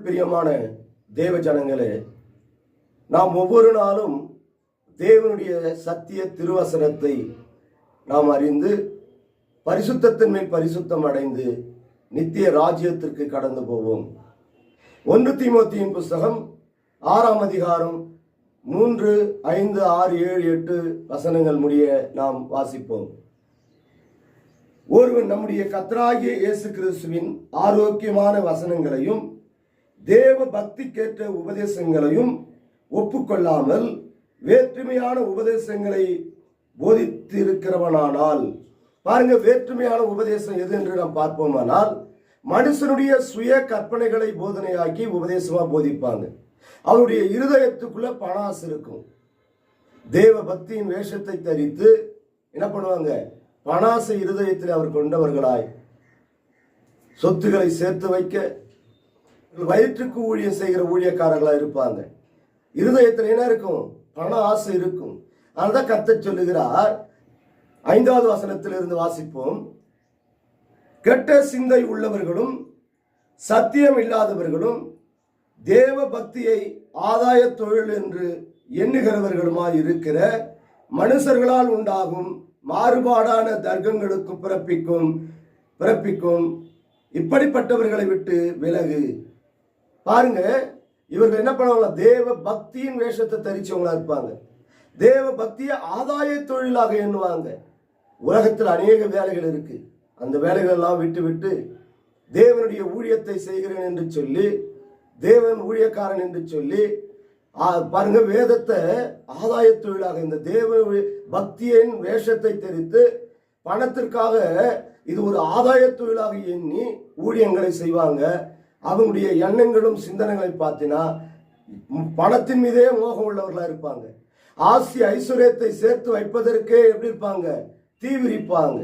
பிரியமான தேவ ஜனங்களே, நாம் ஒவ்வொரு நாளும் தேவனுடைய சத்திய திருவசனத்தை நாம் அறிந்து பரிசுத்தத்தின் மேல் பரிசுத்தம் அடைந்து நித்திய ராஜ்யத்திற்கு கடந்து போவோம். 1 தீமோத்தேயுவின் புஸ்தகம் 6ஆம் அதிகாரம் 3, 5, 6, 7, 8 வசனங்கள் முடிய நாம் வாசிப்போம். ஒருவன் நம்முடைய கர்த்தராகிய இயேசு கிறிஸ்துவின் ஆரோக்கியமான வசனங்களையும் தேவ பக்திக்கேற்ற உபதேசங்களையும் ஒப்புக்கொள்ளாமல் வேற்றுமையான உபதேசங்களை போதித்திருக்கிறவனானால், பாருங்க, வேற்றுமையான உபதேசம் எது என்று நாம் பார்ப்போமானால், மனுஷனுடைய சுய கற்பனைகளை போதனையாக்கி உபதேசமா போதிப்பாங்க. அவருடைய இருதயத்துக்குள்ள பணாசு இருக்கும். தேவ பக்தியின் வேஷத்தை தரித்து என்ன பண்ணுவாங்க? பணாசை இருதயத்தில் அவர் கொண்டவர்களாய் சொத்துக்களை சேர்த்து வைக்க வயிற்றுக்கு ஊழியம் செய்கிற ஊழியக்காரர்களா இருப்பாங்க. இருதயத்தில் என்ன இருக்கும்? பண ஆசை இருக்கும். அதனால்தான் கர்த்தர் சொல்லுகிறார், 5வது வசனத்திலிருந்து வாசிப்போம். கெட்ட சிந்தை உள்ளவர்களும் சத்தியம் இல்லாதவர்களும் தேவ பக்தியை ஆதாய தொழில் என்று எண்ணுகிறவர்களுமாய் இருக்கிற மனுஷர்களால் உண்டாகும் மாறுபாடான தர்க்கங்களுக்கு பிறப்பிக்கும் இப்படிப்பட்டவர்களை விட்டு விலகு. பாருங்க, இவர்கள் என்ன பண்ணுவாங்க? தேவ பக்தியின் வேஷத்தை தரிச்சவங்களா இருப்பாங்க. தேவ பக்தியை ஆதாய தொழிலாக எண்ணுவாங்க. உலகத்தில் அநேக வேலைகள் இருக்கு. அந்த வேலைகள் எல்லாம் விட்டு தேவனுடைய ஊழியத்தை செய்கிறேன் என்று சொல்லி, தேவன் ஊழியக்காரன் என்று சொல்லி, பாருங்க, வேதத்தை ஆதாய தொழிலாக, இந்த தேவ பக்தியின் வேஷத்தை தெரித்து பணத்திற்காக இது ஒரு ஆதாய தொழிலாக எண்ணி ஊழியங்களை செய்வாங்க. அவங்களுடைய எண்ணங்களும் சிந்தனைகளை பார்த்தினா பணத்தின் மீதே மோகம் உள்ளவர்களா இருப்பாங்க. ஆசி ஐஸ்வர்யத்தை சேர்த்து வைப்பதற்கே எப்படி இருப்பாங்க? தீவிரிப்பாங்க.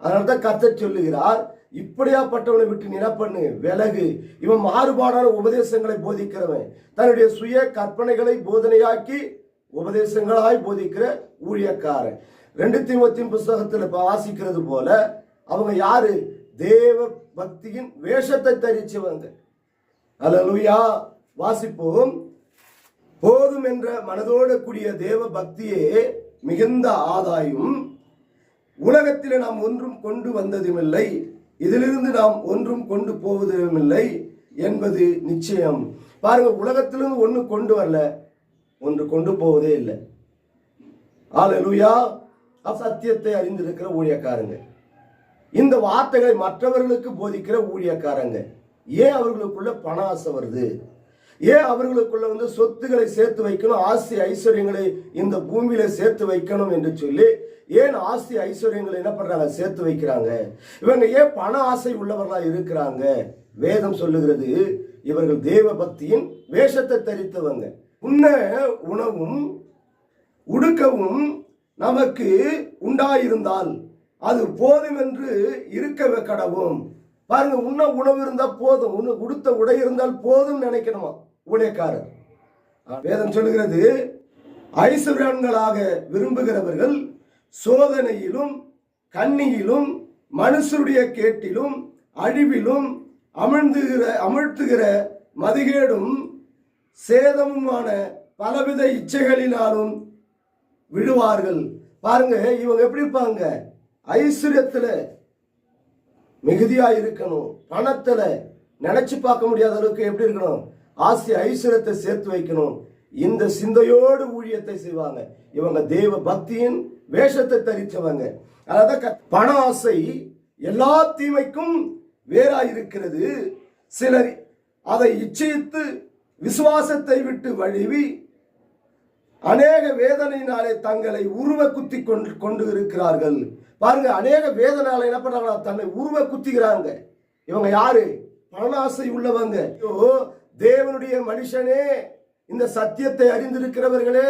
அதனால்தான் கர்த்தர் சொல்லுகிறார், இப்படியாப்பட்டவனை விட்டு நினைப்பண்ணு, விலகு. இவன் மாறுபாடான உபதேசங்களை போதிக்கிறவன், தன்னுடைய சுய கற்பனைகளை போதனையாக்கி உபதேசங்களாய் போதிக்கிற ஊழியக்காரன். 2 தீமோத்தேயுவின் புஸ்தகத்தில் வாசிக்கிறது போல அவங்க யாரு? தேவ பக்தியின் வேஷத்தை தரிச்சவங்க. அல்லேலூயா. வாசிப்போம். போதும் என்ற மனதோடு கூடிய தேவ பக்தியே மிகுந்த ஆதாயம். உலகத்தில் நாம் ஒன்றும் கொண்டு வந்ததுமில்லை, இதிலிருந்து நாம் ஒன்றும் கொண்டு போவதுமில்லை என்பது நிச்சயம். பாருங்க, உலகத்திலிருந்து ஒன்று கொண்டு வரல, ஒன்று கொண்டு போவதே இல்லை. அல்லேலூயா. சத்தியத்தை அறிந்திருக்கிற ஊழியக்காரங்க, இந்த வார்த்தைகளை மற்றவர்களுக்கு போதிக்கிற ஊழியக்காரங்க, ஏன் அவர்களுக்குள்ள பண ஆசை வருது? ஏன் அவர்களுக்குள்ள சொத்துக்களை சேர்த்து வைக்கணும், ஆஸ்தி ஐஸ்வர்யங்களை இந்த பூமியில சேர்த்து வைக்கணும் என்று சொல்லி ஏன் ஆஸ்தி ஐஸ்வர்யங்களை என்ன பண்றாங்க? சேர்த்து வைக்கிறாங்க. இவங்க ஏன் பண ஆசை உள்ளவர்களா இருக்கிறாங்க? வேதம் சொல்லுகிறது, இவர்கள் தேவ பக்தியின் வேஷத்தை தரித்தவங்க. உண்ண உணவும் உடுக்கவும் நமக்கு உண்டாயிருந்தால் அது போதும் என்று இருக்க கடவும். பாருங்க, உண்ண உணவு இருந்தால் போதும், உடுத்த உடை இருந்தால் போதும் நினைக்கணுமா ஊழியக்காரர்? வேதம் சொல்லுகிறது, ஐஸ்வர்யங்களாக விரும்புகிறவர்கள் சோதனையிலும் கண்ணியிலும் மனுஷருடைய கேட்டிலும் அழிவிலும் அமிழ்த்துகிற மதிகேடும் சேதமுமான பலவித இச்சைகளினாலும் விழுவார்கள். பாருங்க, இவங்க எப்படி இருப்பாங்க? ஐஸ்வர்யத்துல மிகுதியா இருக்கணும், பணத்துல நினைச்சு பார்க்க முடியாத அளவுக்கு எப்படி இருக்கணும்? ஆசி ஐஸ்வர்யத்தை சேர்த்து வைக்கணும். இந்த சிந்தையோடு ஊழியத்தை செய்வாங்க. இவங்க தேவ பக்தியின் வேஷத்தை தரிச்சவங்க. அதாவது பண ஆசை எல்லா தீமைக்கும் வேறாயிருக்கிறது. சிலர் அதை இச்சைத்து விசுவாசத்தை விட்டு வழுவி அநேக வேதனையினாலே தங்களை உருவ குத்தி கொண்டு இருக்கிறார்கள். பாருங்க, அநேக வேதனால என்ன பண்றாங்க? தன்னை உருவ குத்திக்கிறாங்க. இவங்க யாரு? பணாசை உள்ளவங்க. தேவனுடைய மனுஷனே, இந்த சத்தியத்தை அறிந்திருக்கிறவர்களே,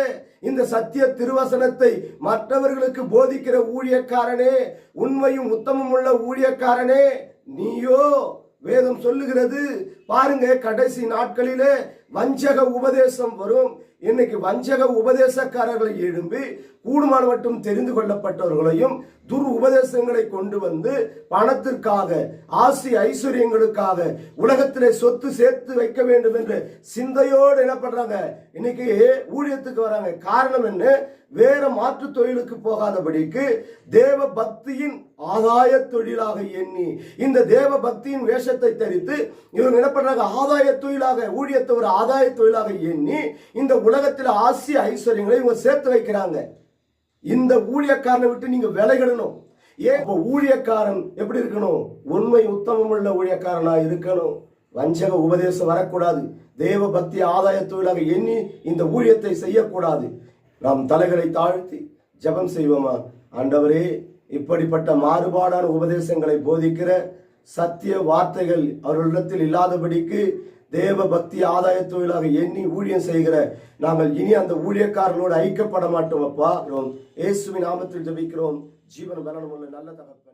இந்த சத்திய திருவசனத்தை மற்றவர்களுக்கு போதிக்கிற ஊழியக்காரனே, உண்மையும் உத்தமம் உள்ள ஊழியக்காரனே, நீயோ வேதம் சொல்லுகிறது பாருங்க, கடைசி நாட்களிலே வஞ்சக உபதேசம் வரும். இன்னைக்கு வஞ்சக உபதேசக்காரர்களை எழும்பி கூடுமான மட்டும் தெரிந்து கொள்ளப்பட்டவர்களையும் துர் உபதேசங்களை கொண்டு வந்து பணத்திற்காக, ஆசி ஐஸ்வர்யங்களுக்காக, உலகத்திலே சொத்து சேர்த்து வைக்க வேண்டும் என்ற சிந்தையோடு என்ன பண்றாங்க, இன்னைக்கு ஊழியத்துக்கு வராங்க. காரணம் என்ன? வேற மாற்று தொழிலுக்கு போகாதபடிக்கு தேவ பக்தியின் ஆதாய தொழிலாக எண்ணி, இந்த தேவ பக்தியின் வேஷத்தை தரித்து இவங்க என்ன பண்றாங்க, ஆதாய தொழிலாக, ஊழியத்தை ஒரு ஆதாய தொழிலாக எண்ணி இந்த உலகத்தில் ஆசி ஐஸ்வர்யங்களை இவங்க சேர்த்து வைக்கிறாங்க. இந்த ஊழியக்காரனை விட்டு நீங்க விலகிடணும். ஏன்? ஊழியக்காரன் எப்படி இருக்கணும்? உண்மை உத்தமம் உள்ள ஊழியக்காரனா இருக்கணும். வஞ்சக உபதேசம் வரக்கூடாது. தேவ பக்தி ஆதாய தொழிலாக எண்ணி இந்த ஊழியத்தை செய்யக்கூடாது. நாம் தலைகளை தாழ்த்தி ஜெபம் செய்வோமா? ஆண்டவரே, இப்படிப்பட்ட மாறுபாடான உபதேசங்களை போதிக்கிற சத்திய வார்த்தைகள் அவர்களிடத்தில் இல்லாதபடிக்கு தேவ பக்தி ஆதாய தொழிலாக எண்ணி ஊழியம் செய்கிற நாங்கள் இனி அந்த ஊழியக்காரர்களோடு ஐக்கப்பட மாட்டோம். அப்பா, இயேசுவின் நாமத்தில் ஜெபிக்கிறோம். ஜீவன் பலனும் உள்ள நல்ல தகப்பனே.